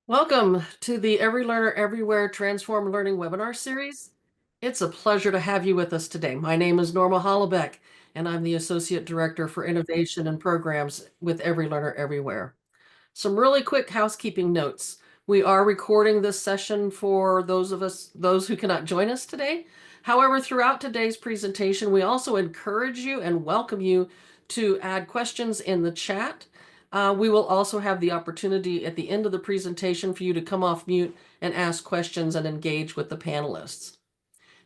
Welcome to the Every Learner Everywhere Transform Learning webinar series. It's a pleasure to have you with us today. My name is Norma Hollebeck, and I'm the Associate Director for Innovation and Programs with Every Learner Everywhere. Some really quick housekeeping notes. We are recording this session for those who cannot join us today. However, throughout today's presentation, we also encourage you and welcome you to add questions in the chat. We will also have the opportunity at the end of the presentation for you to come off mute and ask questions and engage with the panelists.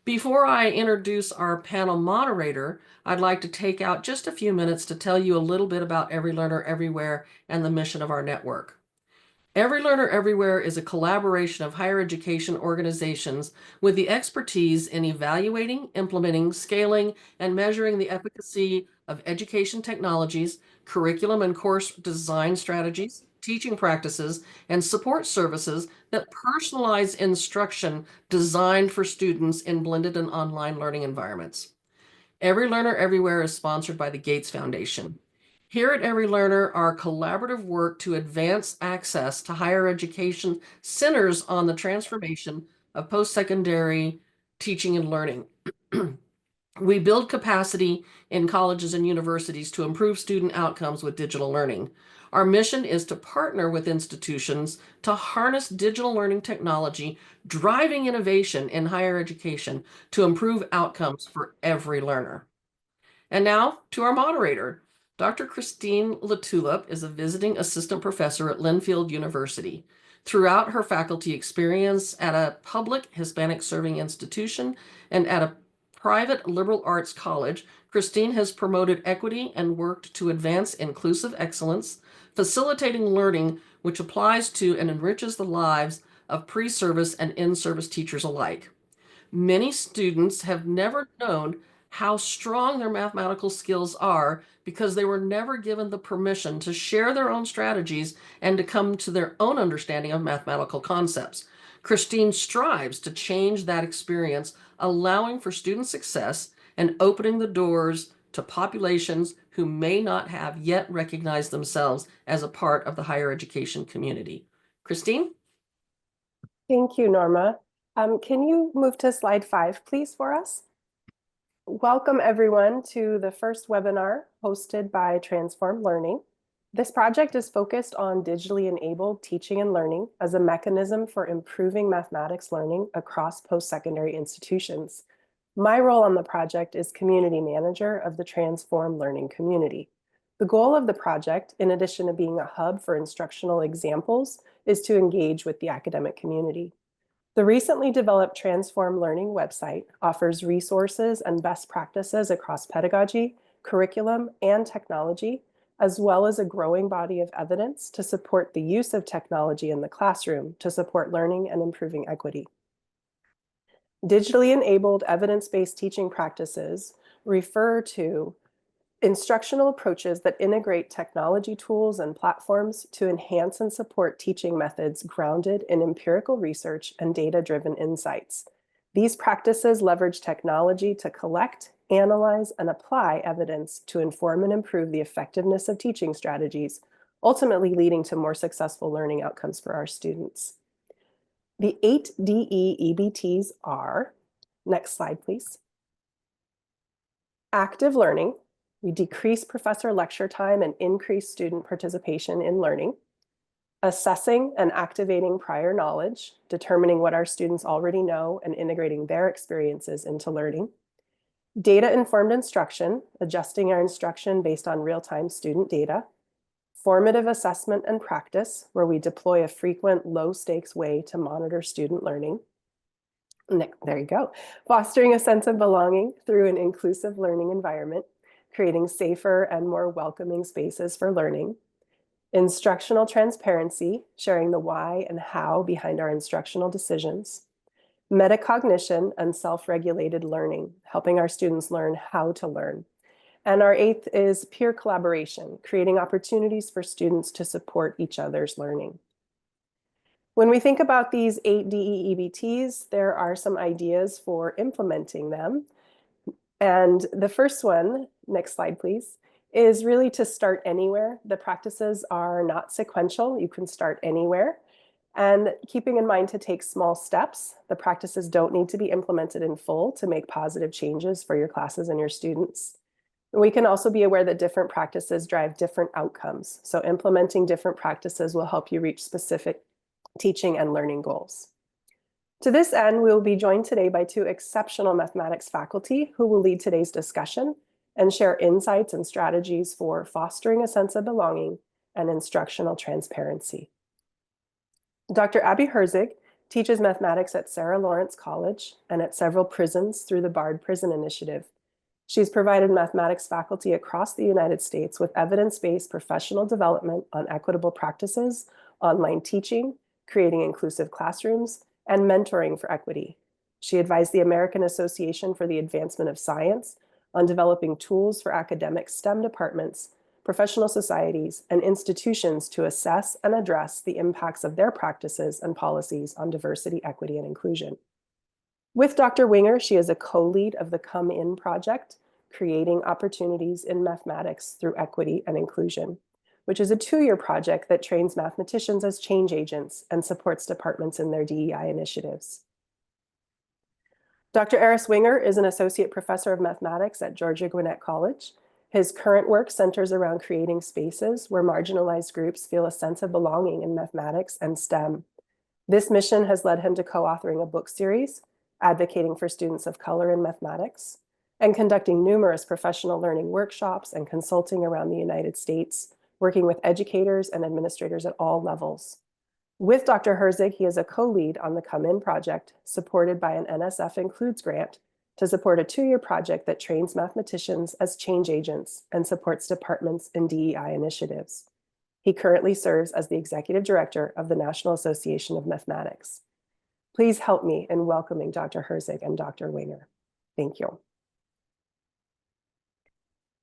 Before I introduce our panel moderator, I'd like to take out just a few minutes to tell you a little bit about Every Learner Everywhere and the mission of our network. Every Learner Everywhere is a collaboration of higher education organizations with the expertise in evaluating, implementing, scaling, and measuring the efficacy of education technologies, curriculum and course design strategies, teaching practices, and support services that personalize instruction designed for students in blended and online learning environments. Every Learner Everywhere is sponsored by the Gates Foundation. Here at Every Learner, our collaborative work to advance access to higher education centers on the transformation of post-secondary teaching and learning. We build capacity in colleges and universities to improve student outcomes with digital learning. Our mission is to partner with institutions to harness digital learning technology, driving innovation in higher education to improve outcomes for every learner. And now to our moderator. Dr. Christine Latulip is a visiting assistant professor at Linfield University. Throughout her faculty experience at a public Hispanic serving institution and at a private liberal arts college, Christine has promoted equity and worked to advance inclusive excellence, facilitating learning which applies to and enriches the lives of pre-service and in-service teachers alike. Many students have never known how strong their mathematical skills are because they were never given the permission to share their own strategies and to come to their own understanding of mathematical concepts. Christine strives to change that experience, allowing for student success and opening the doors to populations who may not have yet recognized themselves as a part of the higher education community. Christine? Thank you, Norma. Can you move to slide 5, please, for us? Welcome, everyone, to the first webinar hosted by Transform Learning. This project is focused on digitally enabled teaching and learning as a mechanism for improving mathematics learning across post-secondary institutions. My role on the project is community manager of the Transform Learning community. The goal of the project, in addition to being a hub for instructional examples, is to engage with the academic community. The recently developed Transform Learning website offers resources and best practices across pedagogy, curriculum, and technology, as well as a growing body of evidence to support the use of technology in the classroom to support learning and improving equity. Digitally enabled evidence-based teaching practices refer to instructional approaches that integrate technology tools and platforms to enhance and support teaching methods grounded in empirical research and data-driven insights. These practices leverage technology to collect, analyze, and apply evidence to inform and improve the effectiveness of teaching strategies, ultimately leading to more successful learning outcomes for our students. The 8 DE-EBTs are, next slide, please. Active learning. We decrease professor lecture time and increase student participation in learning. Assessing and activating prior knowledge, determining what our students already know and integrating their experiences into learning. Data-informed instruction, adjusting our instruction based on real-time student data. Formative assessment and practice, where we deploy a frequent low-stakes way to monitor student learning. There you go. Fostering a sense of belonging through an inclusive learning environment, creating safer and more welcoming spaces for learning. Instructional transparency, sharing the why and how behind our instructional decisions. Metacognition and self-regulated learning, helping our students learn how to learn. And our 8th is peer collaboration, creating opportunities for students to support each other's learning. When we think about these 8 DE-EBTs, there are some ideas for implementing them. And the first one, next slide, please, is really to start anywhere. The practices are not sequential. You can start anywhere. And keeping in mind to take small steps, the practices don't need to be implemented in full to make positive changes for your classes and your students. We can also be aware that different practices drive different outcomes. So implementing different practices will help you reach specific teaching and learning goals. To this end, we will be joined today by two exceptional mathematics faculty who will lead today's discussion and share insights and strategies for fostering a sense of belonging and instructional transparency. Dr. Abby Herzig teaches mathematics at Sarah Lawrence College and at several prisons through the Bard Prison Initiative. She's provided mathematics faculty across the United States with evidence-based professional development on equitable practices, online teaching, creating inclusive classrooms, and mentoring for equity. She advised the American Association for the Advancement of Science on developing tools for academic STEM departments, professional societies, and institutions to assess and address the impacts of their practices and policies on diversity, equity, and inclusion. With Dr. Winger, she is a co-lead of the Come In project, Creating Opportunities in Mathematics Through Equity and Inclusion, which is a 2-year project that trains mathematicians as change agents and supports departments in their DEI initiatives. Dr. Aris Winger is an associate professor of mathematics at Georgia Gwinnett College. His current work centers around creating spaces where marginalized groups feel a sense of belonging in mathematics and STEM. This mission has led him to co-authoring a book series, advocating for students of color in mathematics, and conducting numerous professional learning workshops and consulting around the United States, working with educators and administrators at all levels. With Dr. Herzig, he is a co-lead on the Come In project, supported by an NSF Includes grant to support a 2-year project that trains mathematicians as change agents and supports departments in DEI initiatives. He currently serves as the executive director of the National Association of Mathematics. Please help me in welcoming Dr. Herzig and Dr. Winger. Thank you.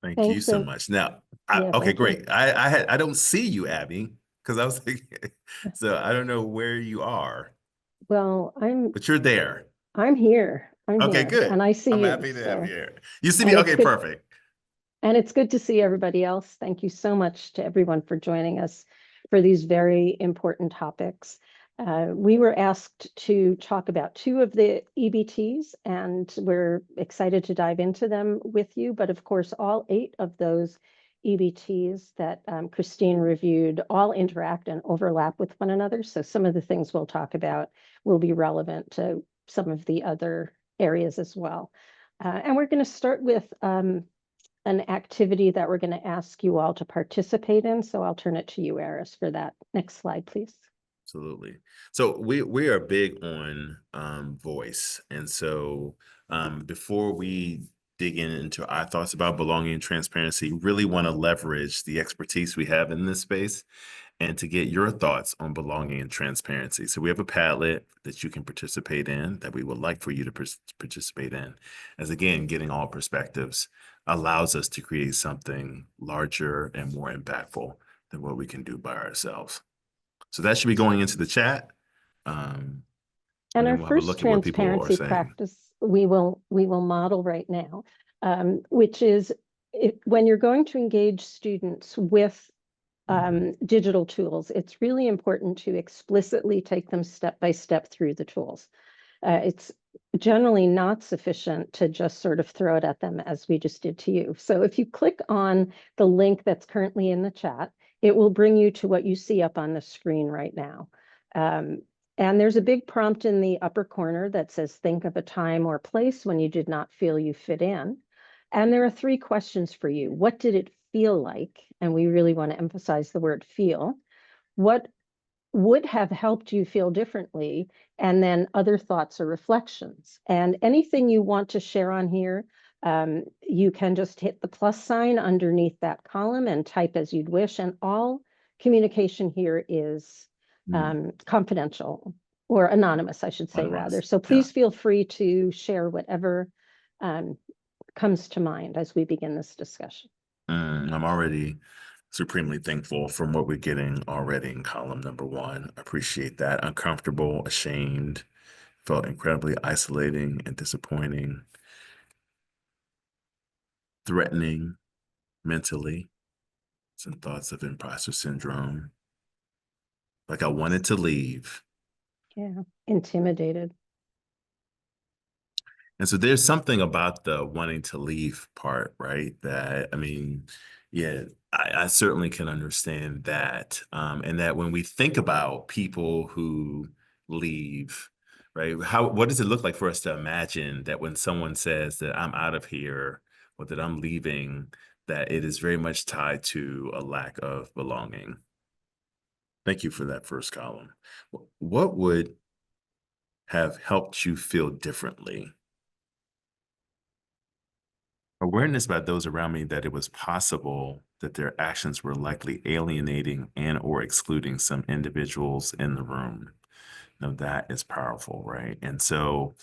Thank you so much. Now, okay, great. I don't see you, Abby, because I was thinking, so I don't know where you are. Well, but you're there. I'm here. Okay, here, good. and I see I'm you. happy to have you here. You see me? Okay, perfect. And it's good to see everybody else. Thank you so much to everyone for joining us for these very important topics. We were asked to talk about 2 of the EBTs, and we're excited to dive into them with you. But of course, all 8 of those EBTs that Christine reviewed all interact and overlap with one another. So some of the things we'll talk about will be relevant to some of the other areas as well. And we're going to start with an activity that we're going to ask you all to participate in. So I'll turn it to you, Aris, for that. Next slide, please. Absolutely. So we are big on voice. And so before we dig into our thoughts about belonging and transparency, really want to leverage the expertise we have in this space and to get your thoughts on belonging and transparency. So we have a Padlet that you can participate in, that we would like for you to participate in. As again, getting all perspectives allows us to create something larger and more impactful than what we can do by ourselves. So that should be going into the chat. And our first transparency practice we will model right now, which is when you're going to engage students with digital tools, it's really important to explicitly take them step by step through the tools. It's generally not sufficient to just sort of throw it at them as we just did to you. So if you click on the link that's currently in the chat, it will bring you to what you see up on the screen right now. And there's a big prompt in the upper corner that says, think of a time or place when you did not feel you fit in. And there are 3 questions for you. What did it feel like? And we really want to emphasize the word feel. What would have helped you feel differently? And then other thoughts or reflections. And anything you want to share on here, you can just hit the plus sign underneath that column and type as you'd wish. And all communication here is confidential or anonymous, I should say, rather. So please feel free to share whatever comes to mind as we begin this discussion. I'm already supremely thankful from what we're getting already in column number 1. Appreciate that. Uncomfortable, ashamed, felt incredibly isolating and disappointing, threatening mentally, some thoughts of imposter syndrome, Like I wanted to leave. Yeah, intimidated. And so there's something about the wanting to leave part, right? That, I mean, yeah, I certainly can understand that. And that when we think about people who leave, right, what does it look like for us to imagine that when someone says that I'm out of here or that I'm leaving, that it is very much tied to a lack of belonging? Thank you for that first column. What would have helped you feel differently? Awareness by those around me that it was possible that their actions were likely alienating and or excluding some individuals in the room. Now that is powerful, right? And so,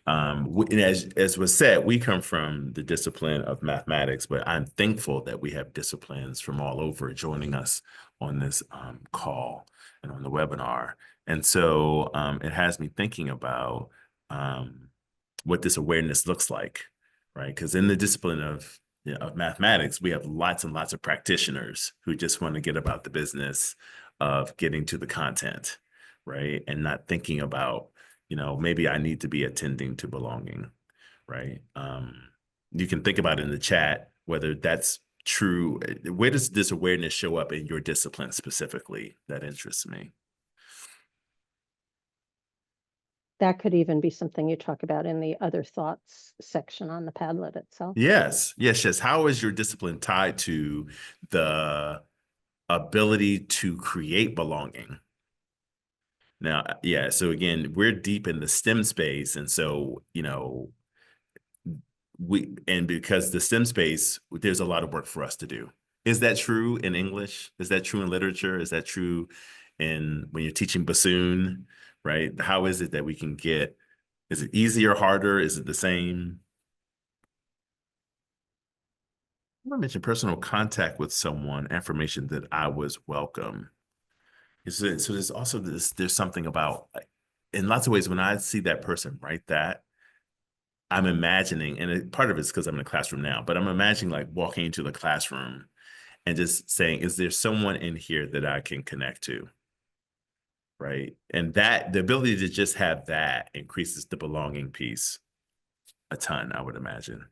and as was said, we come from the discipline of mathematics, but I'm thankful that we have disciplines from all over joining us on this call and on the webinar. And so it has me thinking about what this awareness looks like, right? Because in the discipline of mathematics, we have lots and lots of practitioners who just want to get about the business of getting to the content, right? And not thinking about, maybe I need to be attending to belonging, right? You can think about it in the chat, whether that's true. Where does this awareness show up in your discipline specifically? That interests me. That could even be something you talk about in the other thoughts section on the Padlet itself. Yes. How is your discipline tied to the ability to create belonging? Now, yeah, so again, we're deep in the STEM space. And so, because the STEM space, there's a lot of work for us to do. Is that true in English? Is that true in literature? Is that true when you're teaching bassoon, right? How is it that we can is it easier, harder? Is it the same? I want to mention personal contact with someone, affirmation that I was welcome. So there's also there's something about, in lots of ways, when I see that person write that, I'm imagining, and part of it's because I'm in a classroom now, but I'm imagining like walking into the classroom and just saying, is there someone in here that I can connect to? Right. And that the ability to just have that increases the belonging piece a ton, I would imagine.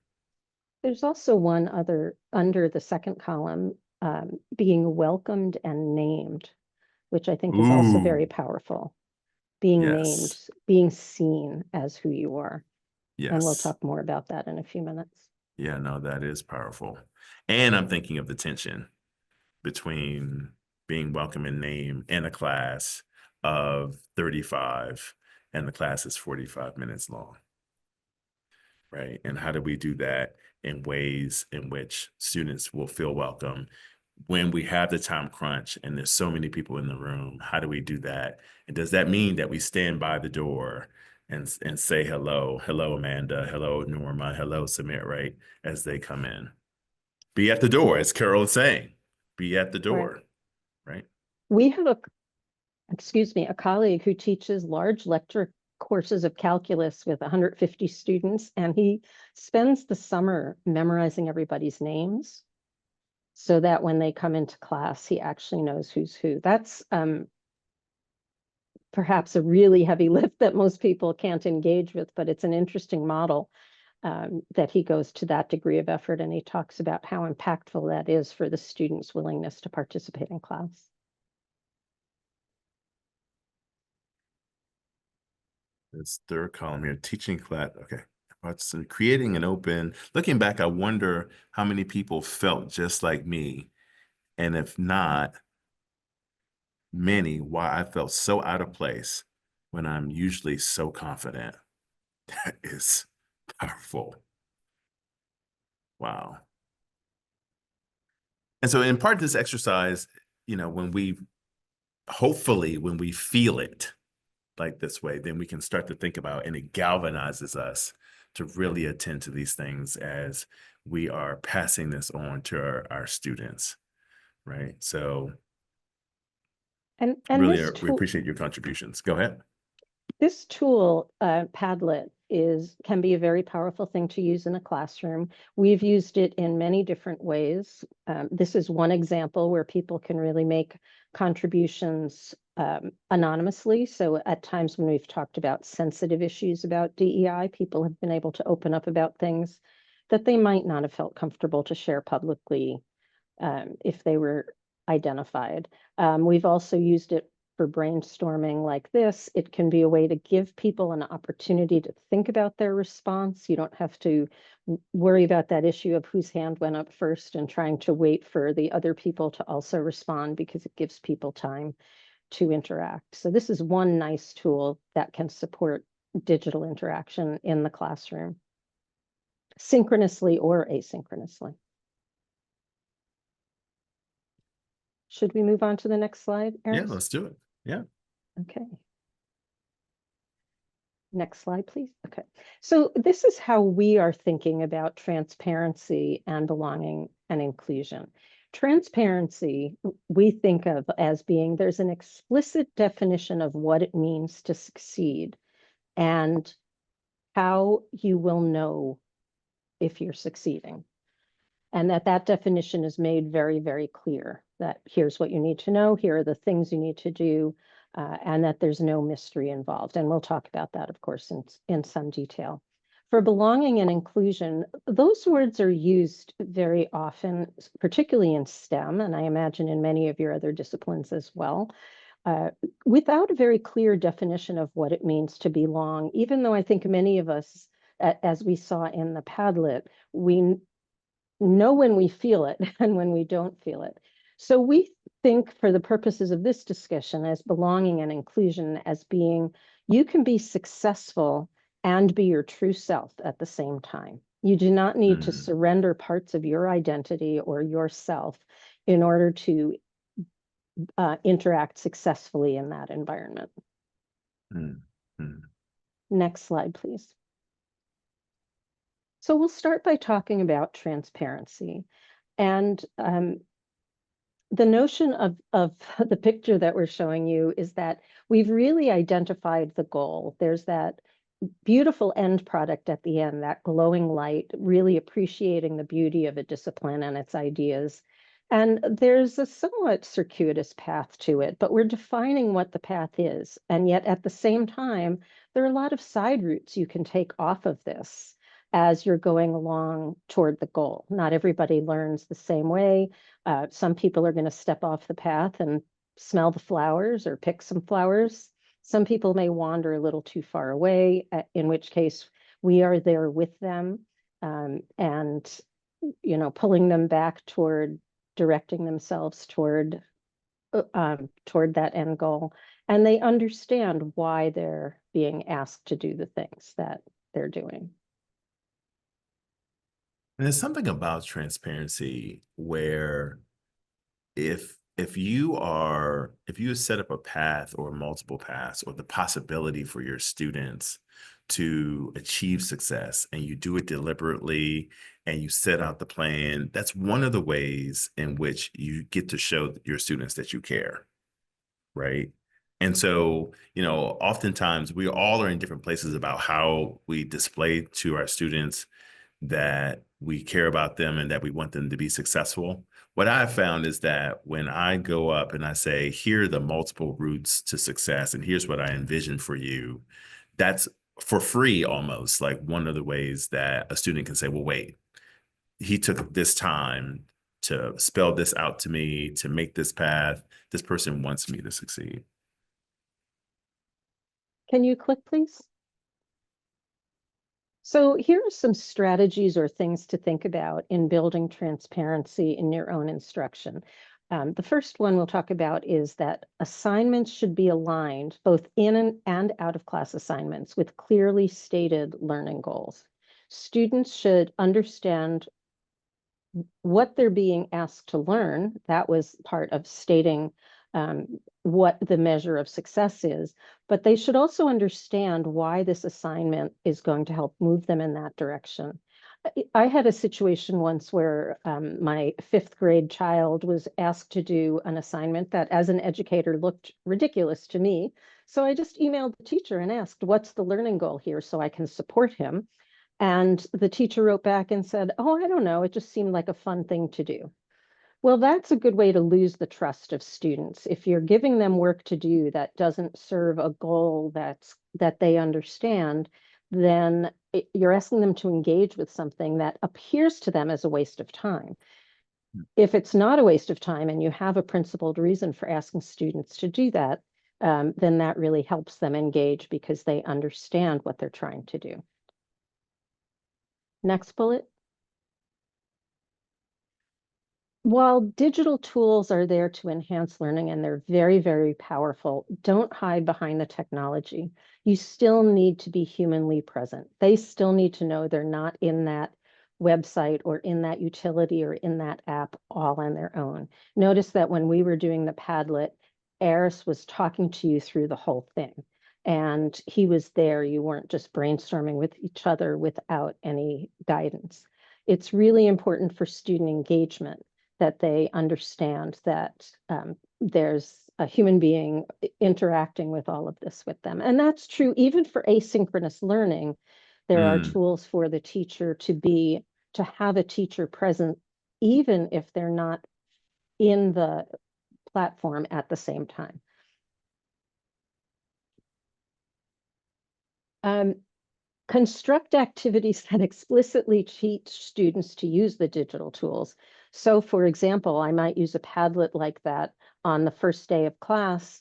There's also one other under the second column, being welcomed and named, which I think is also very powerful. Being named, being seen as who you are. Yes. And we'll talk more about that in a few minutes. Yeah, no, that is powerful. And I'm thinking of the tension between being welcome and named in a class of 35 and the class is 45 minutes long. Right. And how do we do that in ways in which students will feel welcome when we have the time crunch and there's so many people in the room? How do we do that? And does that mean that we stand by the door and say hello, Amanda, hello, Norma, hello, Samir, right, as they come in? Be at the door, as Carol is saying. Be at the door, right? We have a colleague who teaches large lecture courses of calculus with 150 students, and he spends the summer memorizing everybody's names so that when they come into class, he actually knows who's who. That's perhaps a really heavy lift that most people can't engage with, but it's an interesting model that he goes to that degree of effort, and he talks about how impactful that is for the students' willingness to participate in class. This third column here, teaching class. Okay. So creating an open, looking back, I wonder how many people felt just like me. And if not many, why I felt so out of place when I'm usually so confident. That is powerful. Wow. And so in part of this exercise, when we feel it like this way, then we can start to think about, and it galvanizes us to really attend to these things as we are passing this on to our students, right? So and really, we appreciate your contributions. Go ahead. This tool, Padlet, can be a very powerful thing to use in a classroom. We've used it in many different ways. This is one example where people can really make contributions anonymously. So at times when we've talked about sensitive issues about DEI, people have been able to open up about things that they might not have felt comfortable to share publicly if they were identified. We've also used it for brainstorming like this. It can be a way to give people an opportunity to think about their response. You don't have to worry about that issue of whose hand went up first and trying to wait for the other people to also respond, because it gives people time to interact. So this is one nice tool that can support digital interaction in the classroom, synchronously or asynchronously. Should we move on to the next slide, Ernst? Yeah, let's do it. Yeah. Okay. Next slide, please. Okay. So this is how we are thinking about transparency and belonging and inclusion. Transparency, we think of as being there's an explicit definition of what it means to succeed and how you will know if you're succeeding. And that definition is made very, very clear, that here's what you need to know, here are the things you need to do, and that there's no mystery involved. And we'll talk about that, of course, in some detail. For belonging and inclusion, those words are used very often, particularly in STEM, and I imagine in many of your other disciplines as well, without a very clear definition of what it means to belong, even though I think many of us, as we saw in the Padlet, we know when we feel it and when we don't feel it. So we think, for the purposes of this discussion, as belonging and inclusion as being, you can be successful and be your true self at the same time. You do not need to surrender parts of your identity or yourself in order to interact successfully in that environment. Next slide, please. So we'll start by talking about transparency. And the notion of the picture that we're showing you is that we've really identified the goal. There's that beautiful end product at the end, that glowing light, really appreciating the beauty of a discipline and its ideas. And there's a somewhat circuitous path to it, but we're defining what the path is. And yet at the same time, there are a lot of side routes you can take off of this as you're going along toward the goal. Not everybody learns the same way. Some people are going to step off the path and smell the flowers or pick some flowers. Some people may wander a little too far away, in which case we are there with them and, pulling them back toward directing themselves toward that end goal. And they understand why they're being asked to do the things that they're doing. And there's something about transparency where if you set up a path or multiple paths or the possibility for your students to achieve success, and you do it deliberately and you set out the plan, that's one of the ways in which you get to show your students that you care, right? And so, oftentimes we all are in different places about how we display to our students that we care about them and that we want them to be successful. What I've found is that when I go up and I say, here are the multiple routes to success, and here's what I envision for you, that's for free almost. Like, one of the ways that a student can say, well, wait, he took this time to spell this out to me, to make this path. This person wants me to succeed. Can you click, please? So here are some strategies or things to think about in building transparency in your own instruction. The first one we'll talk about is that assignments should be aligned, both in and out of class assignments, with clearly stated learning goals. Students should understand what they're being asked to learn. That was part of stating what the measure of success is, but they should also understand why this assignment is going to help move them in that direction. I had a situation once where my 5th grade child was asked to do an assignment that, as an educator, looked ridiculous to me. So I just emailed the teacher and asked, what's the learning goal here so I can support him? And the teacher wrote back and said, oh, I don't know, it just seemed like a fun thing to do. Well, that's a good way to lose the trust of students. If you're giving them work to do that doesn't serve a goal that they understand, then you're asking them to engage with something that appears to them as a waste of time. If it's not a waste of time and you have a principled reason for asking students to do that, then that really helps them engage because they understand what they're trying to do. Next bullet. While digital tools are there to enhance learning and they're very, very powerful, don't hide behind the technology. You still need to be humanly present. They still need to know they're not in that website or in that utility or in that app all on their own. Notice that when we were doing the Padlet, Eris was talking to you through the whole thing. And he was there. You weren't just brainstorming with each other without any guidance. It's really important for student engagement that they understand that there's a human being interacting with all of this with them. And that's true even for asynchronous learning. There are tools for the teacher to have a teacher present, even if they're not in the platform at the same time. Construct activities that explicitly teach students to use the digital tools. So for example, I might use a Padlet like that on the first day of class,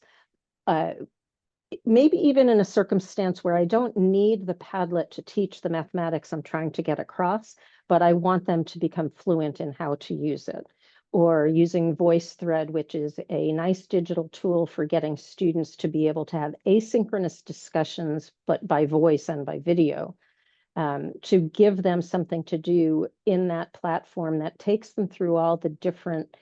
maybe even in a circumstance where I don't need the Padlet to teach the mathematics I'm trying to get across, but I want them to become fluent in how to use it. Or using VoiceThread, which is a nice digital tool for getting students to be able to have asynchronous discussions, but by voice and by video, to give them something to do in that platform that takes them through all the different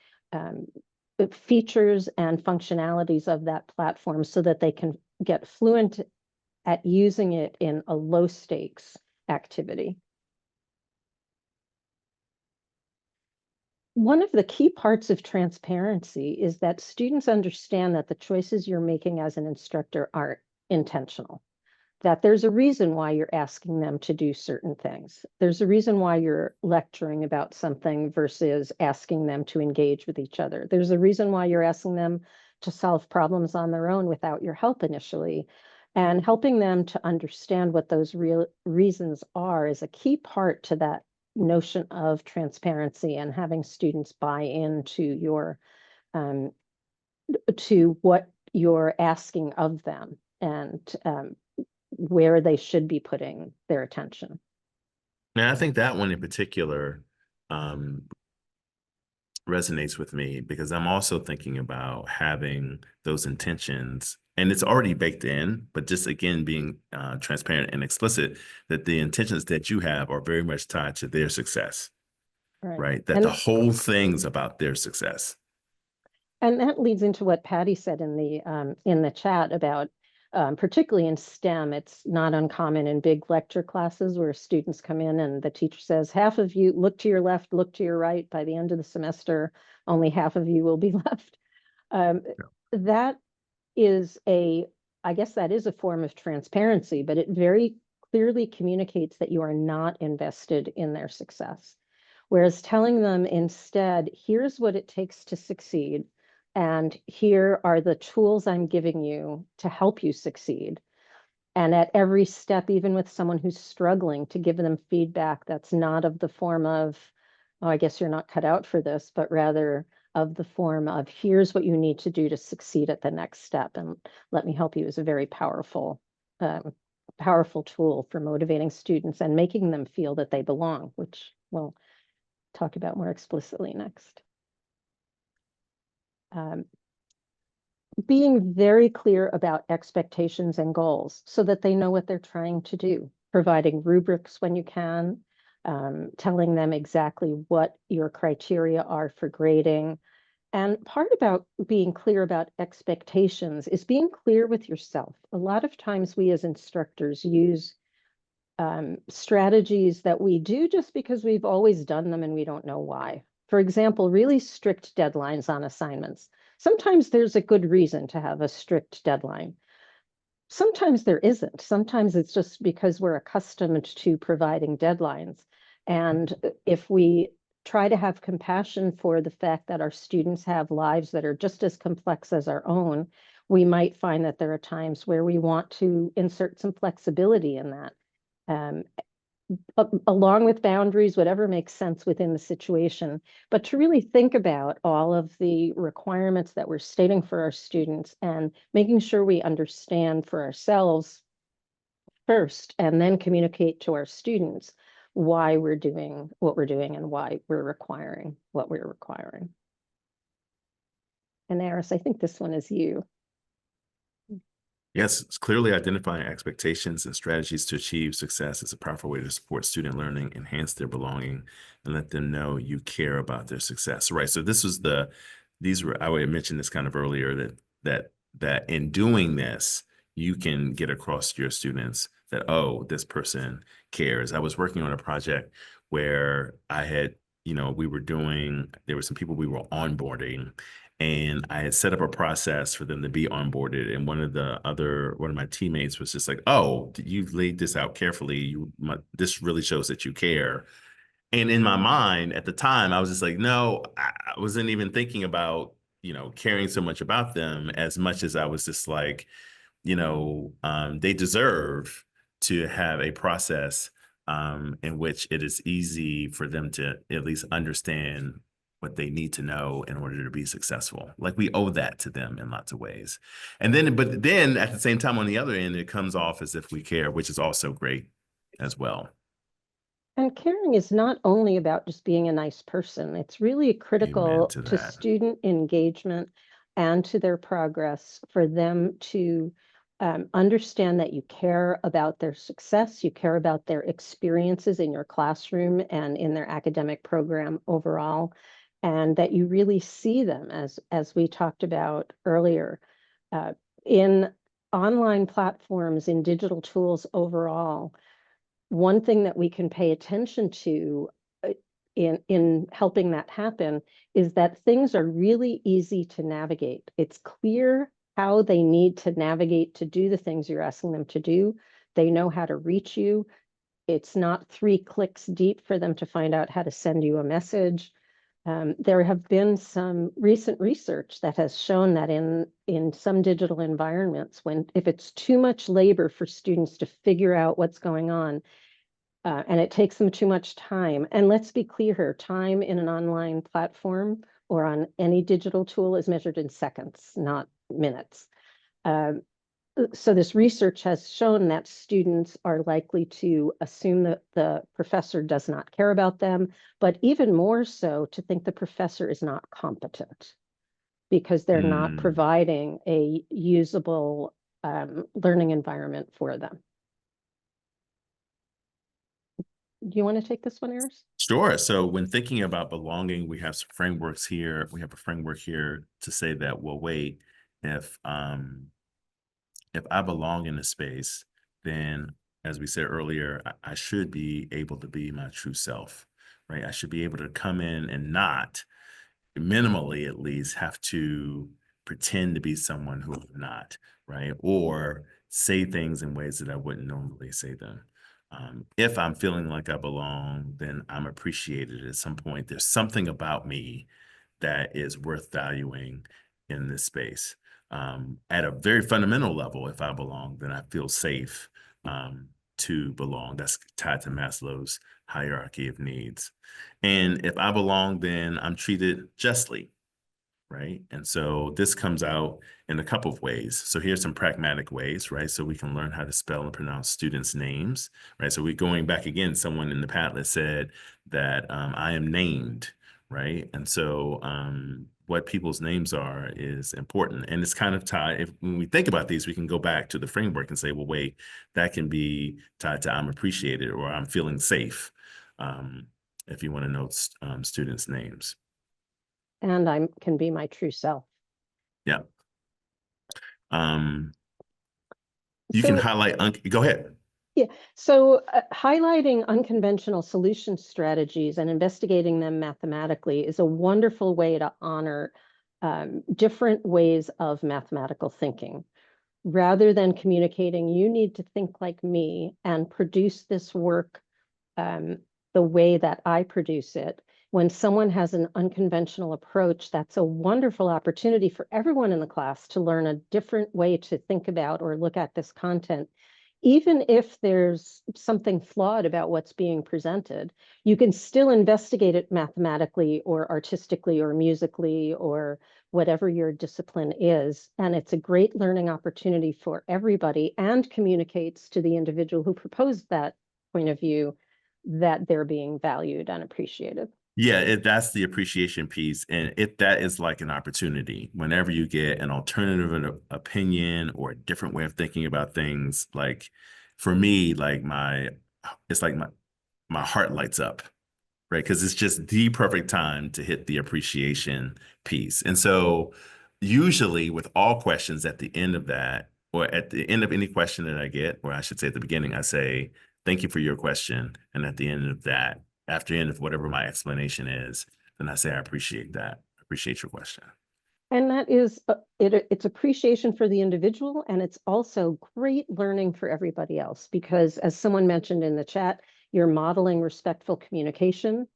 features and functionalities of that platform so that they can get fluent at using it in a low stakes activity. One of the key parts of transparency is that students understand that the choices you're making as an instructor are intentional, that there's a reason why you're asking them to do certain things. There's a reason why you're lecturing about something versus asking them to engage with each other. There's a reason why you're asking them to solve problems on their own without your help initially. And helping them to understand what those real reasons are is a key part to that notion of transparency and having students buy into your to what you're asking of them and where they should be putting their attention. Now, I think that one in particular resonates with me because I'm also thinking about having those intentions, and it's already baked in, but just again, being transparent and explicit that the intentions that you have are very much tied to their success, right? That the whole thing's about their success. And that leads into what Patty said in the chat about particularly in STEM, it's not uncommon in big lecture classes where students come in and the teacher says, half of you look to your left, look to your right. By the end of the semester, only half of you will be left. That is I guess that is a form of transparency, but it very clearly communicates that you are not invested in their success. Whereas telling them instead, here's what it takes to succeed. And here are the tools I'm giving you to help you succeed. And at every step, even with someone who's struggling, to give them feedback that's not of the form of, oh, I guess you're not cut out for this, but rather of the form of, here's what you need to do to succeed at the next step. And let me help you is a very powerful, powerful tool for motivating students and making them feel that they belong, which we'll talk about more explicitly next. Being very clear about expectations and goals so that they know what they're trying to do, providing rubrics when you can, telling them exactly what your criteria are for grading. And part about being clear about expectations is being clear with yourself. A lot of times we as instructors use strategies that we do just because we've always done them and we don't know why. For example, really strict deadlines on assignments. Sometimes there's a good reason to have a strict deadline. Sometimes there isn't. Sometimes it's just because we're accustomed to providing deadlines. And if we try to have compassion for the fact that our students have lives that are just as complex as our own, we might find that there are times where we want to insert some flexibility in that. Along with boundaries, whatever makes sense within the situation, but to really think about all of the requirements that we're stating for our students and making sure we understand for ourselves first, and then communicate to our students why we're doing what we're doing and why we're requiring what we're requiring. And Aris, I think this one is you. Yes, it's clearly identifying expectations and strategies to achieve success is a powerful way to support student learning, enhance their belonging, and let them know you care about their success. Right. So this was these were, I would mention this kind of earlier, that in doing this, you can get across to your students that, oh, this person cares. I was working on a project where I had, there were some people we were onboarding, and I had set up a process for them to be onboarded. And one of my teammates was just like, "Oh, you've laid this out carefully. This really shows that you care." And in my mind at the time, I was just like, no, I wasn't even thinking about, caring so much about them as much as I was just like, they deserve to have a process in which it is easy for them to at least understand what they need to know in order to be successful. Like, we owe that to them in lots of ways. But then at the same time, on the other end, it comes off as if we care, which is also great as well. And caring is not only about just being a nice person. It's really critical to student engagement and to their progress for them to understand that you care about their success, you care about their experiences in your classroom and in their academic program overall, and that you really see them, as we talked about earlier, in online platforms, in digital tools overall. One thing that we can pay attention to in helping that happen is that things are really easy to navigate. It's clear how they need to navigate to do the things you're asking them to do. They know how to reach you. It's not 3 clicks deep for them to find out how to send you a message. There have been some recent research that has shown that in some digital environments, if it's too much labor for students to figure out what's going on, and it takes them too much time. And let's be clear here, time in an online platform or on any digital tool is measured in seconds, not minutes. So this research has shown that students are likely to assume that the professor does not care about them, but even more so to think the professor is not competent because they're not providing a usable learning environment for them. Do you want to take this one, Aris? Sure. So when thinking about belonging, we have some frameworks here. We have a framework here to say that, well, wait, if I belong in a space, then, as we said earlier, I should be able to be my true self, right? I should be able to come in and not, minimally at least, have to pretend to be someone who I'm not, right? Or say things in ways that I wouldn't normally say them. If I'm feeling like I belong, then I'm appreciated at some point. There's something about me that is worth valuing in this space. At a very fundamental level, if I belong, then I feel safe to belong. That's tied to Maslow's hierarchy of needs. And if I belong, then I'm treated justly, right? And so this comes out in a couple of ways. So here's some pragmatic ways, right? So we can learn how to spell and pronounce students' names, right? So we're going back again, someone in the Padlet said that I am named, right? And so what people's names are is important. And it's kind of tied, when we think about these, we can go back to the framework and say, well, wait, that can be tied to I'm appreciated or I'm feeling safe, if you want to know students' names. And I can be my true self. Yeah. You can highlight, go ahead. Yeah, so highlighting unconventional solution strategies and investigating them mathematically is a wonderful way to honor different ways of mathematical thinking. Rather than communicating, you need to think like me and produce this work the way that I produce it. when someone has an unconventional approach, that's a wonderful opportunity for everyone in the class to learn a different way to think about or look at this content. Even if there's something flawed about what's being presented, you can still investigate it mathematically or artistically or musically or whatever your discipline is. And it's a great learning opportunity for everybody and communicates to the individual who proposed that point of view that they're being valued and appreciated. Yeah, that's the appreciation piece. And that is like an opportunity whenever you get an alternative opinion or a different way of thinking about things. Like for me, like it's like my heart lights up, right? Because it's just the perfect time to hit the appreciation piece. And so usually with all questions at the end of that, or at the end of any question that I get, or I should say at the beginning, I say, thank you for your question. And at the end of that, after the end of whatever my explanation is, then I say, I appreciate that. I appreciate your question. And that is, it's appreciation for the individual, and it's also great learning for everybody else, because as someone mentioned in the chat, you're modeling respectful communication,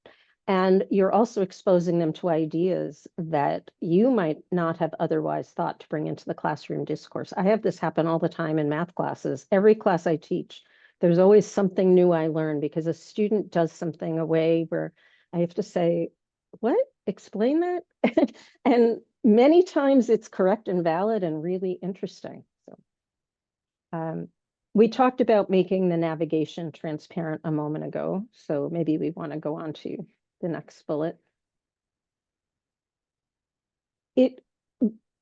and you're also exposing them to ideas that you might not have otherwise thought to bring into the classroom discourse. I have this happen all the time in math classes. Every class I teach, there's always something new I learn because a student does something a way where I have to say, what? Explain that? And many times it's correct and valid and really interesting. So we talked about making the navigation transparent a moment ago, so maybe we want to go on to the next bullet.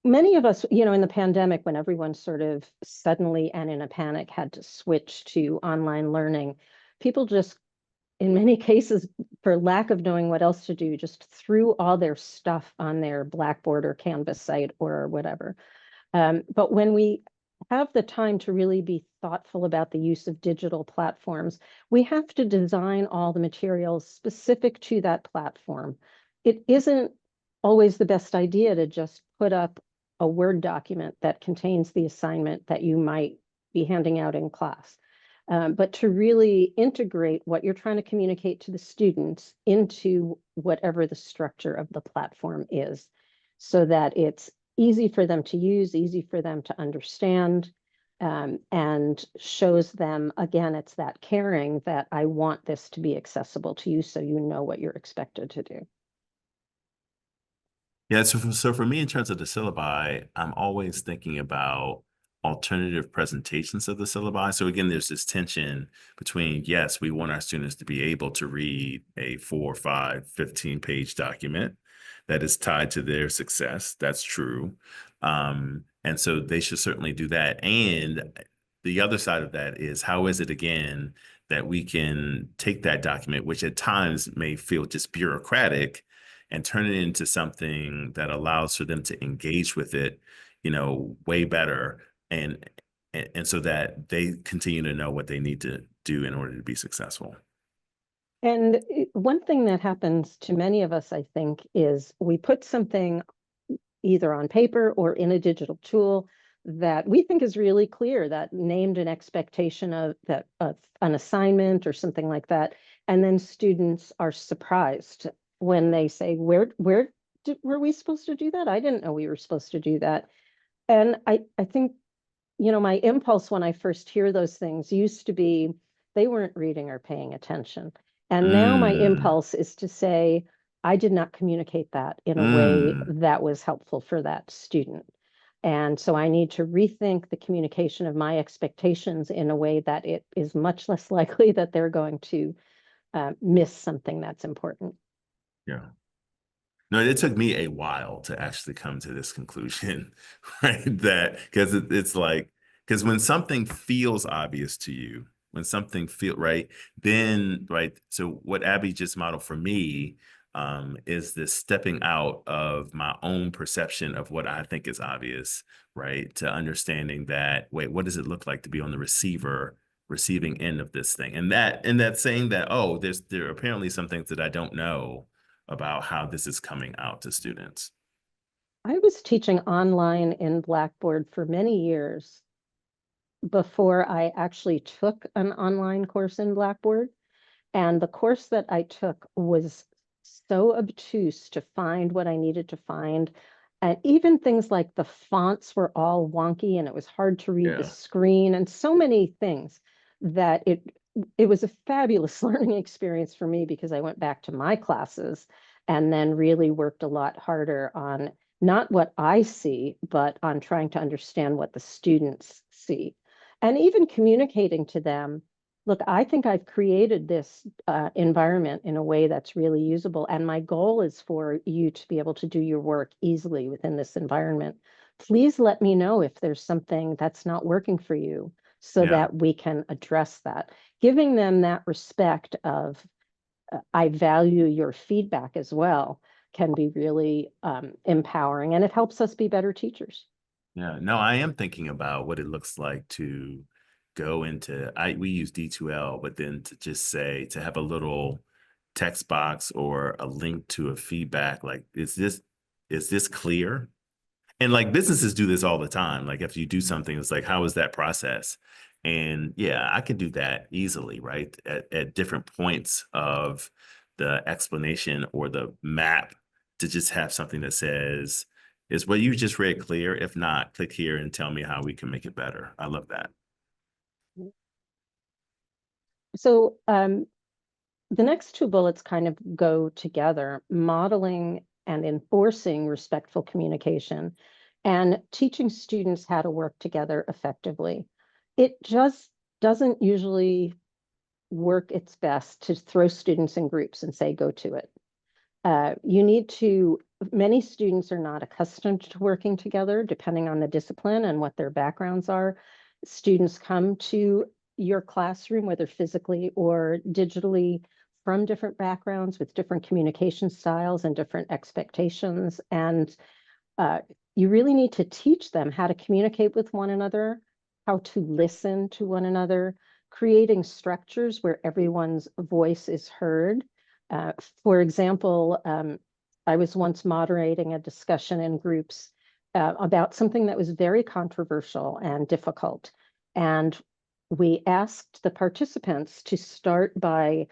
Many of us, in the pandemic, when everyone sort of suddenly and in a panic had to switch to online learning, people just, in many cases, for lack of knowing what else to do, just threw all their stuff on their Blackboard or Canvas site or whatever. But when we have the time to really be thoughtful about the use of digital platforms, we have to design all the materials specific to that platform. It isn't always the best idea to just put up a Word document that contains the assignment that you might be handing out in class. But to really integrate what you're trying to communicate to the students into whatever the structure of the platform is, so that it's easy for them to use, easy for them to understand, and shows them, again, it's that caring that I want this to be accessible to you so you know what you're expected to do. Yeah, so for me, in terms of the syllabi, I'm always thinking about alternative presentations of the syllabi. So again, there's this tension between, yes, we want our students to be able to read a 4, 5, 15-page document that is tied to their success. That's true. And so they should certainly do that. And the other side of that is, how is it, again, that we can take that document, which at times may feel just bureaucratic, and turn it into something that allows for them to engage with it, way better. And so that they continue to know what they need to do in order to be successful. And one thing that happens to many of us, I think, is we put something either on paper or in a digital tool that we think is really clear, that named an expectation of an assignment or something like that. And then students are surprised when they say, were we supposed to do that? I didn't know we were supposed to do that. And I think, my impulse when I first hear those things used to be, they weren't reading or paying attention. And now my impulse is to say, I did not communicate that in a way that was helpful for that student. And so I need to rethink the communication of my expectations in a way that it is much less likely that they're going to miss something that's important. Yeah. No, it took me a while to actually come to this conclusion, right? That because it's like, because when something feels obvious to you, when something right, then, right. So what Abby just modeled for me is this stepping out of my own perception of what I think is obvious, right? To understanding that, wait, what does it look like to be on the receiving end of this thing? And that saying that, oh, there are apparently some things that I don't know about how this is coming out to students. I was teaching online in Blackboard for many years before I actually took an online course in Blackboard. And the course that I took was so obtuse to find what I needed to find. And even things like the fonts were all wonky and it was hard to read the screen and so many things that it was a fabulous learning experience for me because I went back to my classes and then really worked a lot harder on not what I see, but on trying to understand what the students see. And even communicating to them, look, I think I've created this environment in a way that's really usable. And my goal is for you to be able to do your work easily within this environment. Please let me know if there's something that's not working for you so that we can address that. Giving them that respect of, I value your feedback as well, can be really empowering, and it helps us be better teachers. Yeah, no, I am thinking about what it looks like to go into, we use D2L, but then to just say, to have a little text box or a link to a feedback, like, is this clear? And like businesses do this all the time. Like if you do something, it's like, how is that process? And yeah, I can do that easily, right? At different points of the explanation or the map, to just have something that says, is what you just read clear? If not, click here and tell me how we can make it better. I love that. So the next two bullets kind of go together: modeling and enforcing respectful communication, and teaching students how to work together effectively. It just doesn't usually work its best to throw students in groups and say, go to it. Many students are not accustomed to working together, depending on the discipline and what their backgrounds are. Students come to your classroom, whether physically or digitally, from different backgrounds with different communication styles and different expectations. And you really need to teach them how to communicate with one another, how to listen to one another, creating structures where everyone's voice is heard. For example, I was once moderating a discussion in groups about something that was very controversial and difficult. And we asked the participants to start by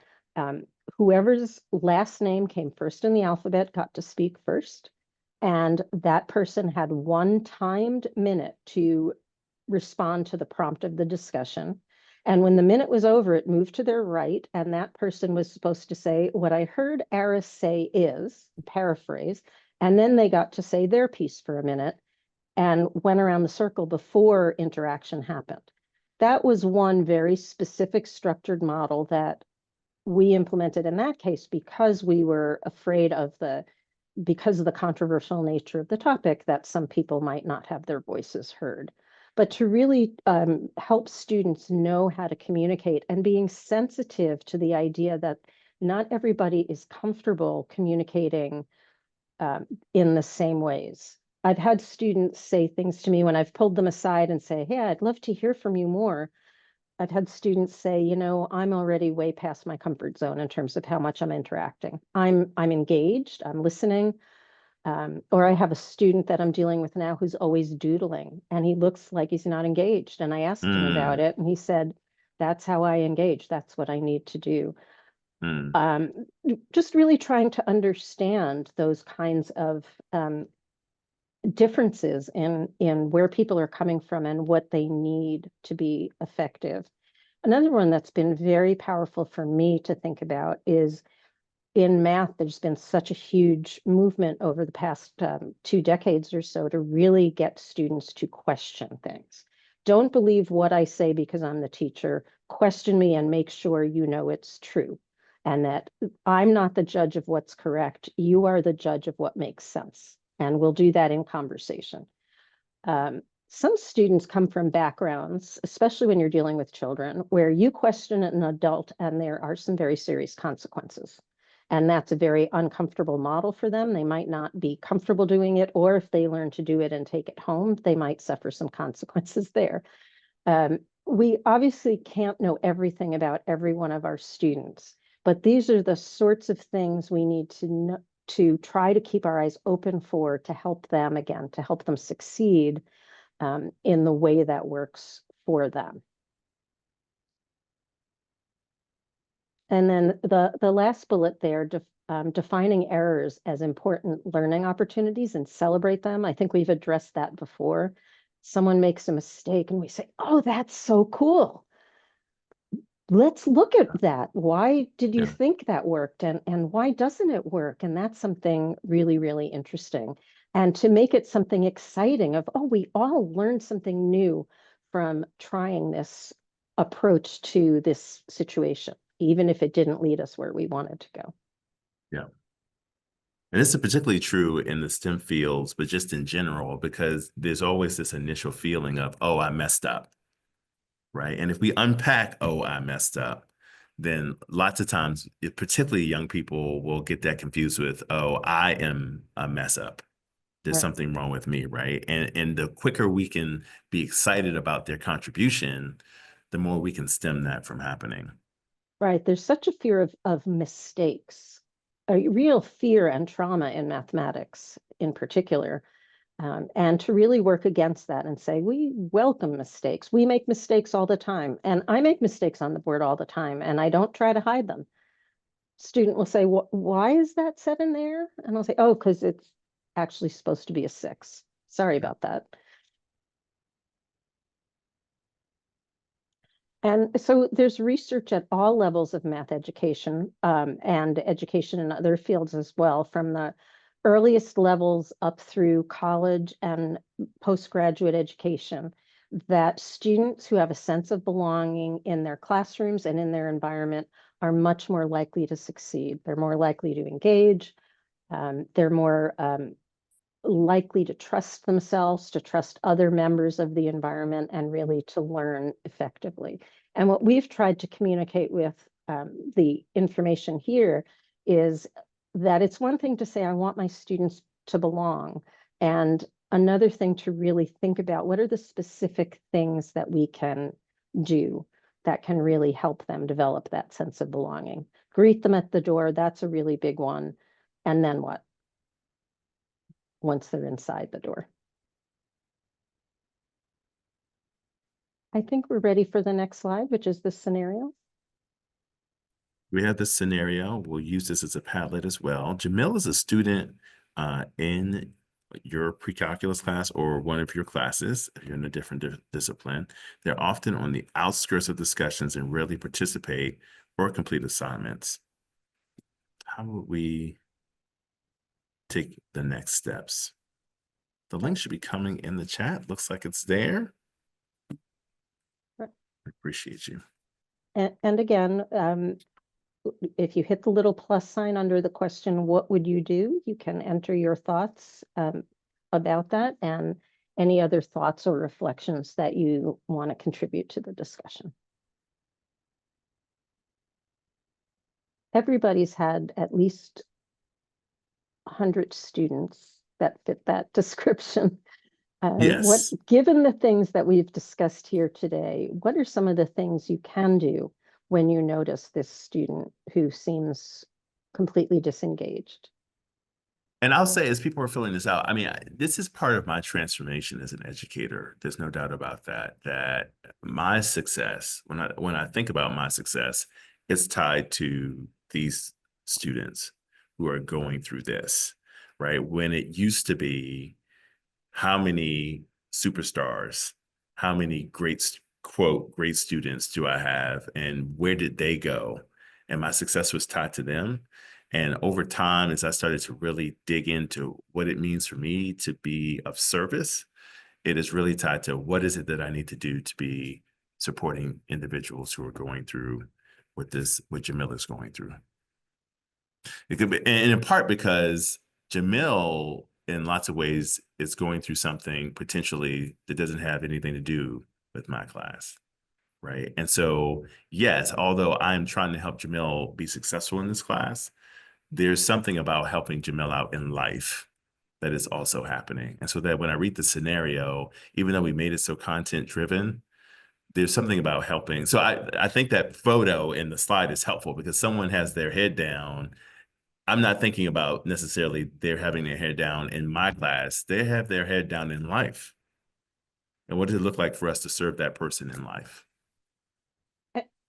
whoever's last name came first in the alphabet got to speak first. And that person had one timed minute to respond to the prompt of the discussion. And when the minute was over, it moved to their right, and that person was supposed to say, what I heard Aris say is, paraphrase, and then they got to say their piece for a minute and went around the circle before interaction happened. That was one very specific structured model that we implemented in that case because we were afraid of because of the controversial nature of the topic, that some people might not have their voices heard. But to really help students know how to communicate, and being sensitive to the idea that not everybody is comfortable communicating in the same ways. I've had students say things to me when I've pulled them aside and say, hey, I'd love to hear from you more. I've had students say, I'm already way past my comfort zone in terms of how much I'm interacting. I'm engaged, I'm listening. Or I have a student that I'm dealing with now who's always doodling and he looks like he's not engaged. And I asked him about it and he said, that's how I engage. That's what I need to do. Just really trying to understand those kinds of differences in where people are coming from and what they need to be effective. Another one that's been very powerful for me to think about is in math. There's been such a huge movement over the past 2 decades or so to really get students to question things. Don't believe what I say because I'm the teacher. Question me and make sure you know it's true. And that I'm not the judge of what's correct. You are the judge of what makes sense. And we'll do that in conversation. Some students come from backgrounds, especially when you're dealing with children, where you question an adult and there are some very serious consequences. And that's a very uncomfortable model for them. They might not be comfortable doing it, or if they learn to do it and take it home, they might suffer some consequences there. We obviously can't know everything about every one of our students, but these are the sorts of things we need to know, to try to keep our eyes open for, to help them to help them succeed in the way that works for them. And then the last bullet there, defining errors as important learning opportunities and celebrate them. I think we've addressed that before. Someone makes a mistake and we say, oh, that's so cool. Let's look at that. Why did you think that worked? And why doesn't it work? And that's something really, really interesting. And to make it something exciting of, oh, we all learned something new from trying this approach to this situation, even if it didn't lead us where we wanted to go. Yeah. And this is particularly true in the STEM fields, but just in general, because there's always this initial feeling of, oh, I messed up. Right. And if we unpack, oh, I messed up, then lots of times, particularly young people will get that confused with, oh, I am a mess up. There's something wrong with me. Right. And the quicker we can be excited about their contribution, the more we can stem that from happening. Right. There's such a fear of mistakes, a real fear and trauma in mathematics in particular. And to really work against that and say, we welcome mistakes. We make mistakes all the time. And I make mistakes on the board all the time, and I don't try to hide them. Student will say, why is that 7 there? And I'll say, oh, because it's actually supposed to be a 6. Sorry about that. And so there's research at all levels of math education and education in other fields as well, from the earliest levels up through college and postgraduate education, that students who have a sense of belonging in their classrooms and in their environment are much more likely to succeed. They're more likely to engage. They're more likely to trust themselves, to trust other members of the environment, and really to learn effectively. And what we've tried to communicate with the information here is that it's one thing to say, I want my students to belong, and another thing to really think about what are the specific things that we can do that can really help them develop that sense of belonging. Greet them at the door, that's a really big one. And then what? Once they're inside the door. I think we're ready for the next slide, which is the scenario. We have this scenario. We'll use this as a Padlet as well. Jamil is a student in your pre-calculus class or one of your classes. If you're in a different discipline, they're often on the outskirts of discussions and rarely participate or complete assignments. How would we take the next steps? The link should be coming in the chat. Looks like it's there. I appreciate you. And again, if you hit the little plus sign under the question, what would you do? You can enter your thoughts about that and any other thoughts or reflections that you want to contribute to the discussion. Everybody's had at least 100 students that fit that description. Yes. Given the things that we've discussed here today, what are some of the things you can do when you notice this student who seems completely disengaged? And I'll say, as people are filling this out, I mean, this is part of my transformation as an educator. There's no doubt about that, that my success, when I think about my success, it's tied to these students who are going through this, right? When it used to be, how many superstars, how many great, quote, great students do I have, and where did they go? And my success was tied to them. And over time, as I started to really dig into what it means for me to be of service, it is really tied to what is it that I need to do to be supporting individuals who are going through what Jamil is going through. It could be, and in part because Jamil, in lots of ways, is going through something potentially that doesn't have anything to do with my class, right? And so, yes, although I'm trying to help Jamil be successful in this class, there's something about helping Jamil out in life that is also happening. And so that when I read the scenario, even though we made it so content driven, there's something about helping. So I think that photo in the slide is helpful because someone has their head down. I'm not thinking about necessarily they're having their head down in my class. They have their head down in life. And what does it look like for us to serve that person in life?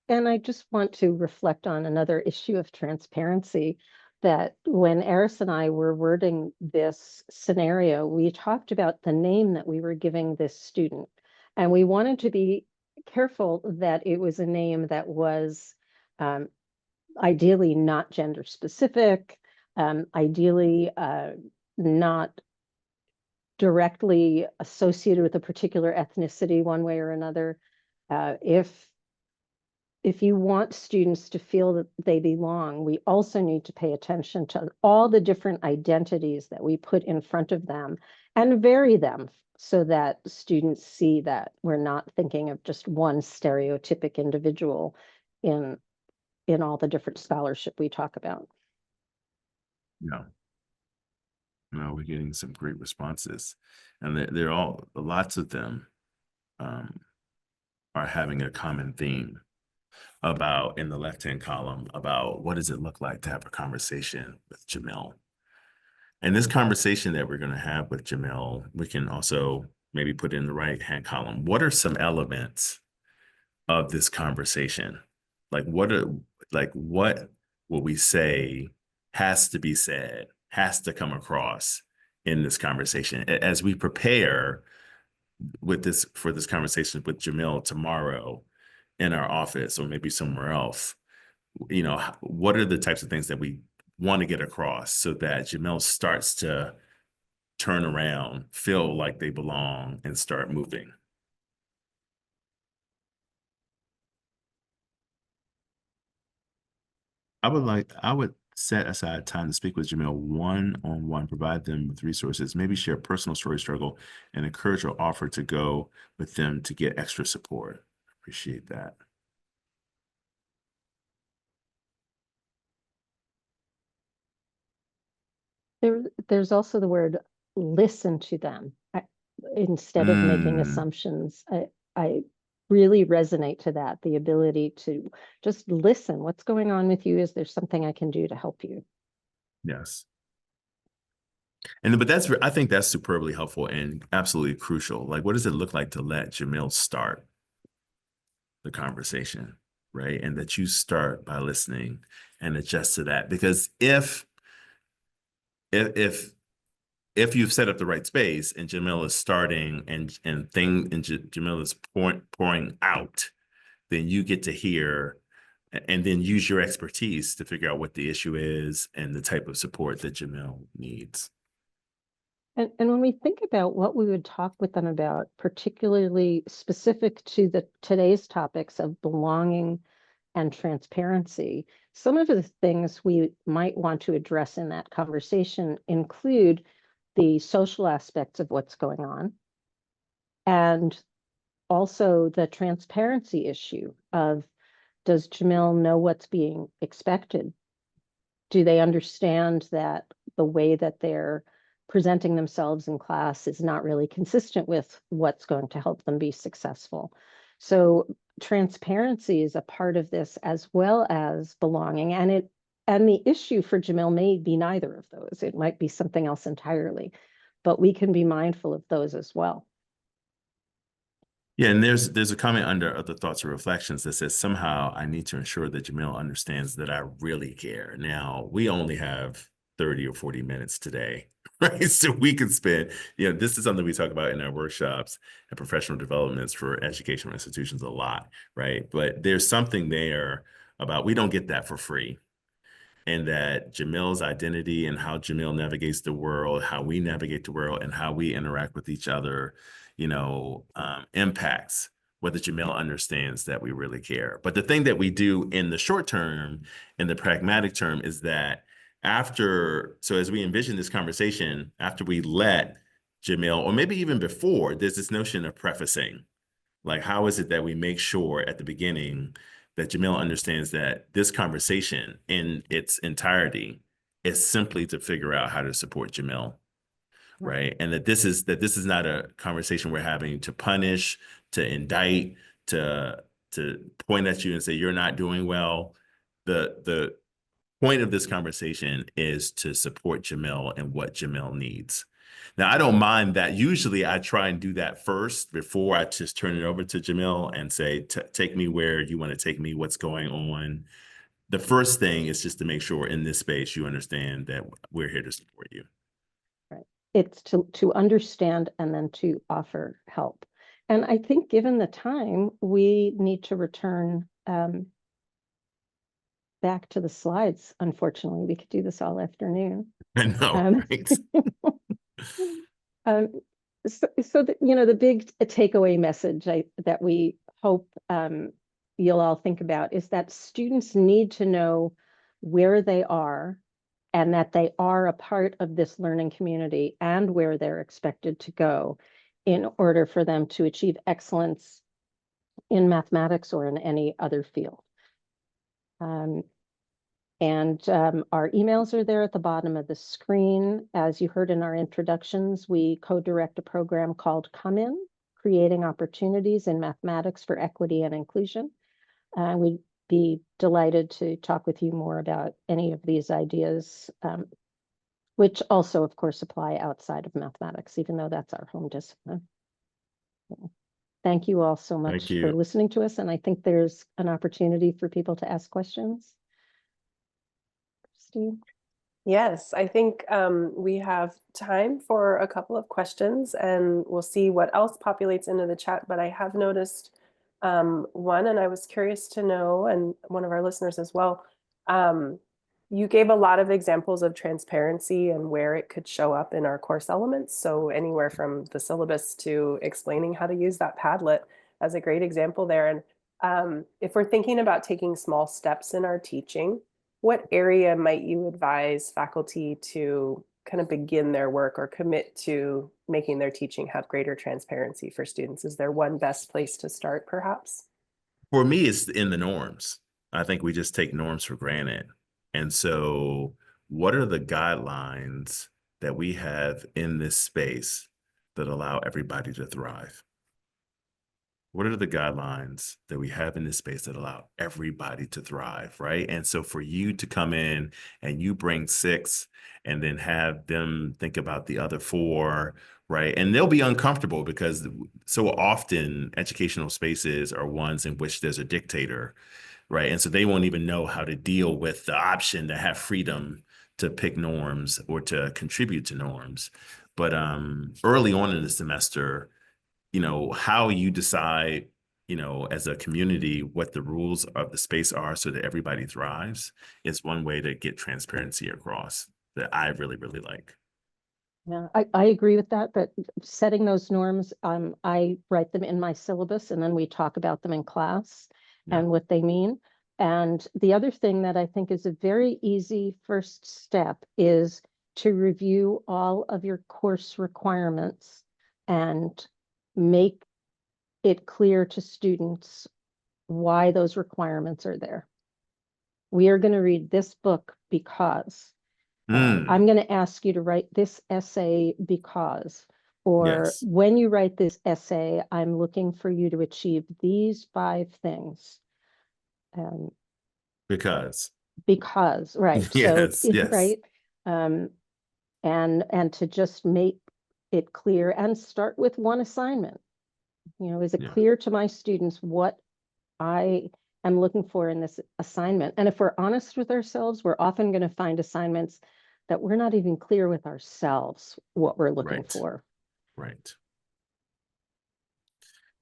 And I just want to reflect on another issue of transparency. that when Eris and I were wording this scenario, we talked about the name that we were giving this student. And we wanted to be careful that it was a name that was ideally not gender specific, ideally not directly associated with a particular ethnicity one way or another. If you want students to feel that they belong, we also need to pay attention to all the different identities that we put in front of them and vary them so that students see that we're not thinking of just one stereotypic individual in all the different scholarship we talk about. Yeah. No, we're getting some great responses, and they're all, lots of them are having a common theme about, in the left-hand column, about what does it look like to have a conversation with Jamil. And this conversation that we're going to have with Jamil, we can also maybe put in the right-hand column. What are some elements of this conversation? Like what will we say has to be said, has to come across in this conversation as we prepare for this conversation with Jamil tomorrow in our office or maybe somewhere else? You know, what are the types of things that we want to get across so that Jamil starts to turn around, feel like they belong, and start moving? I would set aside time to speak with Jamil one-on-one, provide them with resources, maybe share a personal story struggle, and encourage or offer to go with them to get extra support. Appreciate that. There's also the word listen to them instead of making assumptions. I really resonate to that, the ability to just listen. What's going on with you? Is there something I can do to help you? Yes. But I think that's superbly helpful and absolutely crucial. Like, what does it look like to let Jamil start the conversation, right? And that you start by listening and adjust to that. Because if you've set up the right space and Jamil is starting and Jamil is pouring out, then you get to hear and then use your expertise to figure out what the issue is and the type of support that Jamil needs. And when we think about what we would talk with them about, particularly specific to today's topics of belonging and transparency, some of the things we might want to address in that conversation include the social aspects of what's going on, and also the transparency issue of, does Jamil know what's being expected? Do they understand that the way that they're presenting themselves in class is not really consistent with what's going to help them be successful? So transparency is a part of this, as well as belonging. And the issue for Jamil may be neither of those. It might be something else entirely, but we can be mindful of those as well. Yeah, and there's a comment under other thoughts or reflections that says, somehow I need to ensure that Jamil understands that I really care. Now, we only have 30 or 40 minutes today, right? So we could spend, this is something we talk about in our workshops and professional developments for educational institutions a lot, right? But there's something there about, we don't get that for free. And that Jamil's identity and how Jamil navigates the world, how we navigate the world, and how we interact with each other, impacts whether Jamil understands that we really care. But the thing that we do in the short term, in the pragmatic term, is that so as we envision this conversation, after we let Jamil, or maybe even before, there's this notion of prefacing. Like, how is it that we make sure at the beginning that Jamil understands that this conversation in its entirety is simply to figure out how to support Jamil, right? And that this is not a conversation we're having to punish, to indict, to point at you and say you're not doing well. The point of this conversation is to support Jamil and what Jamil needs. Now, I don't mind that. Usually I try and do that first before I just turn it over to Jamil and say, take me where you want to take me, what's going on. the first thing is just to make sure in this space you understand that we're here to support you. Right. It's to understand and then to offer help. And I think given the time, we need to return back to the slides. Unfortunately, we could do this all afternoon. I know, right? So that, you know, the big takeaway message that we hope you'll all think about is that students need to know where they are and that they are a part of this learning community and where they're expected to go in order for them to achieve excellence in mathematics or in any other field. Our emails are there at the bottom of the screen. As you heard in our introductions, we co-direct a program called Come In, Creating Opportunities in Mathematics for Equity and Inclusion. We'd be delighted to talk with you more about any of these ideas, which also, of course, apply outside of mathematics, even though that's our home discipline. Thank you all so much for listening to us. And I think there's an opportunity for people to ask questions. Steve? Yes, I think we have time for a couple of questions, and we'll see what else populates into the chat. But I have noticed one, and I was curious to know, and one of our listeners as well, you gave a lot of examples of transparency and where it could show up in our course elements. So anywhere from the syllabus to explaining how to use that Padlet as a great example there. And if we're thinking about taking small steps in our teaching, what area might you advise faculty to kind of begin their work or commit to making their teaching have greater transparency for students? Is there one best place to start, perhaps? For me, it's in the norms. I think we just take norms for granted. And so what are the guidelines that we have in this space that allow everybody to thrive? What are the guidelines that we have in this space that allow everybody to thrive, right? And so for you to come in and you bring 6 and then have them think about the other 4, right? And they'll be uncomfortable because so often educational spaces are ones in which there's a dictator, right? And so they won't even know how to deal with the option to have freedom to pick norms or to contribute to norms. But early on in the semester, you know, how you decide, you know, as a community, what the rules of the space are so that everybody thrives is one way to get transparency across that I really, really like. Yeah, I agree with that, but setting those norms, I write them in my syllabus and then we talk about them in class and what they mean. And the other thing that I think is a very easy first step is to review all of your course requirements and make it clear to students why those requirements are there. We are going to read this book because I'm going to ask you to write this essay because, or when you write this essay, I'm looking for you to achieve these 5 things. Because, right. Yes, So, yes. Right. And to just make it clear and start with one assignment. You know, is it clear to my students what I am looking for in this assignment? And if we're honest with ourselves, we're often going to find assignments that we're not even clear with ourselves what we're looking for. Right.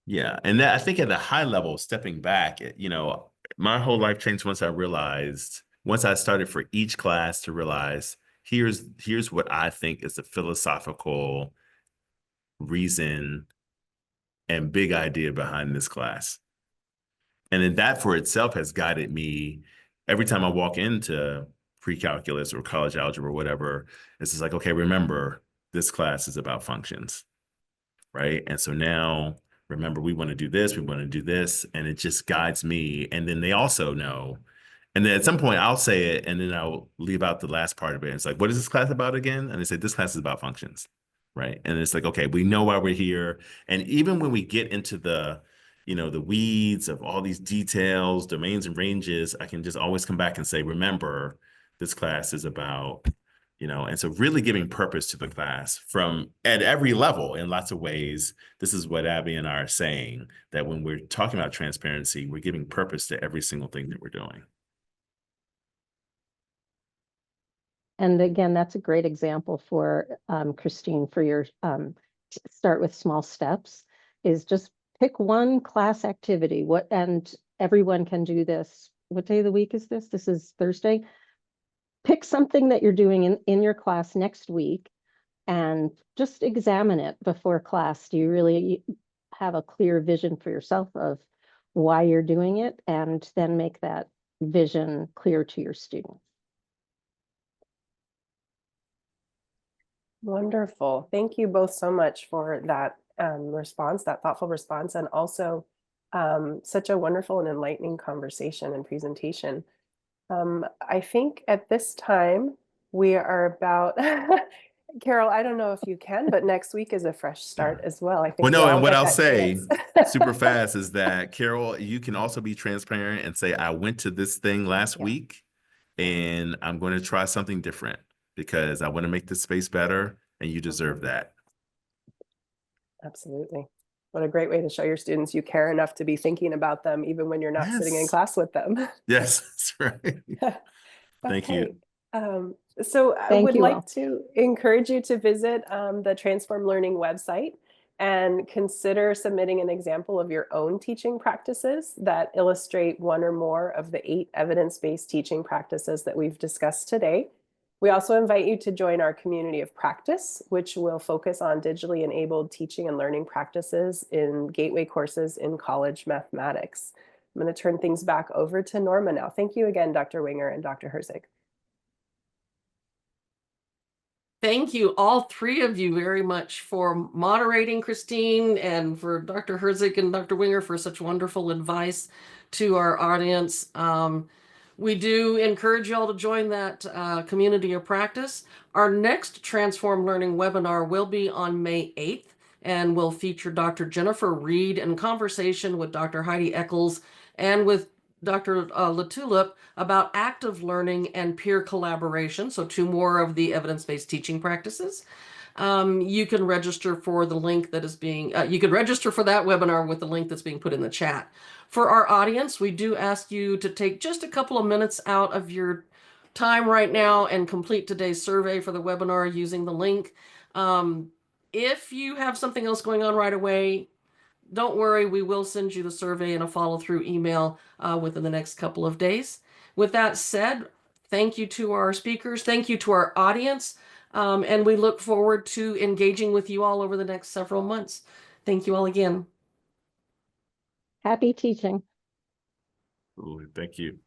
Yeah. And that, I think at a high level, stepping back, you know, my whole life changed once I started for each class to realize here's what I think is the philosophical reason and big idea behind this class. And then that for itself has guided me every time I walk into pre-calculus or college algebra or whatever. It's just like, okay, remember, this class is about functions, right? And so now, remember, we want to do this, we want to do this, and it just guides me. And then they also know. And then at some point I'll say it and then I'll leave out the last part of it. It's like, what is this class about again? And they say, this class is about functions, right? And it's like, okay, we know why we're here. And even when we get into the, you know, the weeds of all these details, domains and ranges, I can just always come back and say, remember, this class is about, you know, and so really giving purpose to the class from at every level in lots of ways. This is what Abby and I are saying, that when we're talking about transparency, we're giving purpose to every single thing that we're doing. And again, that's a great example for Christine, for your start with small steps, is just pick one class activity. And everyone can do this. What day of the week is this? This is Thursday. Pick something that you're doing in your class next week and just examine it before class. Do you really have a clear vision for yourself of why you're doing it? And then make that vision clear to your students. Wonderful. Thank you both so much for that response, that thoughtful response, and also such a wonderful and enlightening conversation and presentation. I think at this time we are about, Carol, I don't know if you can, but next week is a fresh start as well. I think well, no, we all and what get I'll that say chance. super fast is that, Carol, you can also be transparent and say, I went to this thing last week and I'm going to try something different because I want to make the space better and you deserve that. Absolutely. What a great way to show your students you care enough to be thinking about them even when you're not sitting in class with them. Yes, that's right. Thank you. So I Thank would you like all. to encourage you to visit the Transform Learning website and consider submitting an example of your own teaching practices that illustrate one or more of the 8 evidence-based teaching practices that we've discussed today. We also invite you to join our community of practice, which will focus on digitally enabled teaching and learning practices in gateway courses in college mathematics. I'm going to turn things back over to Norma now. Thank you again, Dr. Winger and Dr. Herzig. Thank you, all 3 of you, very much for moderating, Christine, and for Dr. Herzig and Dr. Winger for such wonderful advice to our audience. We do encourage you all to join that community of practice. Our next Transform Learning webinar will be on May 8th and will feature Dr. Jennifer Reed in conversation with Dr. Heidi Eccles and with Dr. Latulip about active learning and peer collaboration. So 2 more of the evidence-based teaching practices. You can register for the link that is being, you can register for that webinar with the link that's being put in the chat. For our audience, we do ask you to take just a couple of minutes out of your time right now and complete today's survey for the webinar using the link. If you have something else going on right away, don't worry, we will send you the survey and a follow-through email within the next couple of days. With that said, thank you to our speakers, thank you to our audience, and we look forward to engaging with you all over the next several months. Thank you all again. Happy teaching. Ooh, thank you.